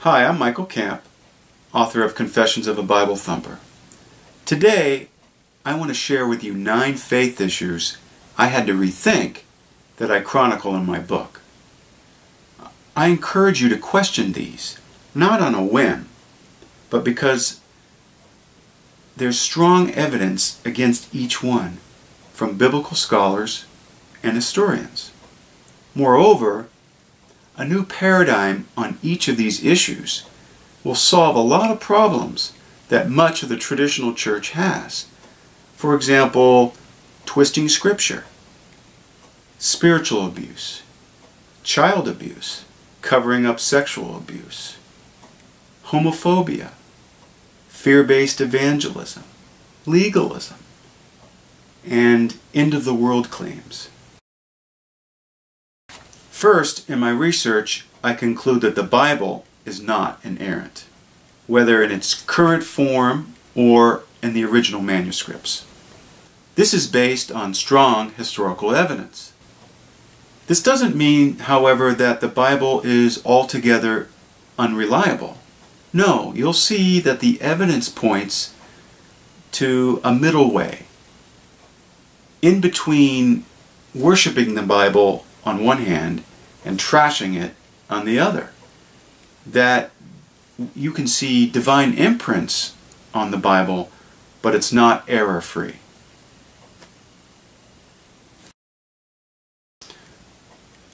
Hi, I'm Michael Camp, author of Confessions of a Bible Thumper. Today, I want to share with you 9 faith issues I had to rethink that I chronicle in my book. I encourage you to question these, not on a whim, but because there's strong evidence against each one from biblical scholars and historians. Moreover, a new paradigm on each of these issues will solve a lot of problems that much of the traditional church has. For example, twisting scripture, spiritual abuse, child abuse, covering up sexual abuse, homophobia, fear-based evangelism, legalism, and end-of-the-world claims. First, in my research, I conclude that the Bible is not inerrant, whether in its current form or in the original manuscripts. This is based on strong historical evidence. This doesn't mean, however, that the Bible is altogether unreliable. No, you'll see that the evidence points to a middle way, in between worshiping the Bible on one hand and trashing it on the other. That you can see divine imprints on the Bible, but it's not error-free.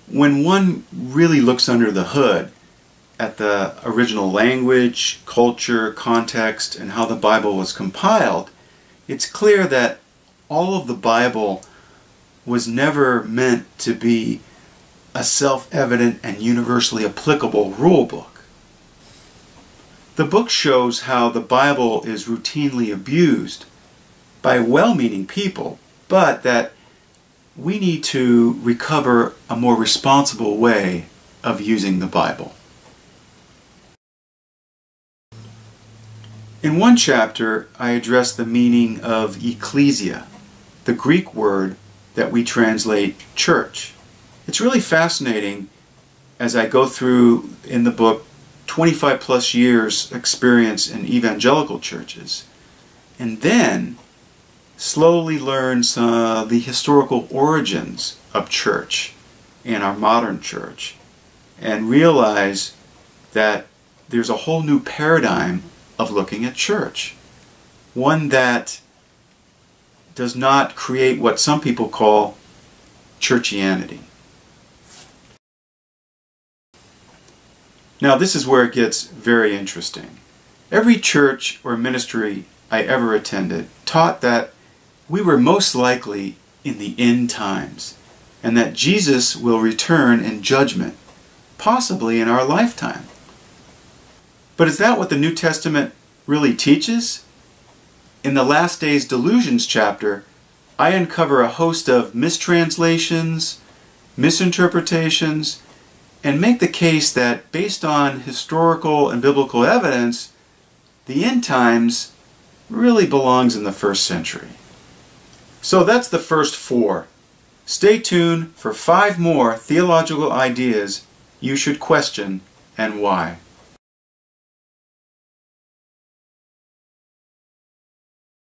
When one really looks under the hood at the original language, culture, context, and how the Bible was compiled, it's clear that all of the Bible was never meant to be a self-evident and universally applicable rule book. The book shows how the Bible is routinely abused by well-meaning people, but that we need to recover a more responsible way of using the Bible. In one chapter, I address the meaning of ecclesia, the Greek word that we translate church. It's really fascinating as I go through in the book 25 plus years experience in evangelical churches, and then slowly learn the historical origins of church and our modern church, and realize that there's a whole new paradigm of looking at church. One that does not create what some people call churchianity. Now this is where it gets very interesting. Every church or ministry I ever attended taught that we were most likely in the end times, and that Jesus will return in judgment, possibly in our lifetime. But is that what the New Testament really teaches? In the Last Days Delusions chapter, I uncover a host of mistranslations, misinterpretations, and make the case that based on historical and biblical evidence, the end times really belongs in the 1st century. So that's the first 4. Stay tuned for 5 more theological ideas you should question and why.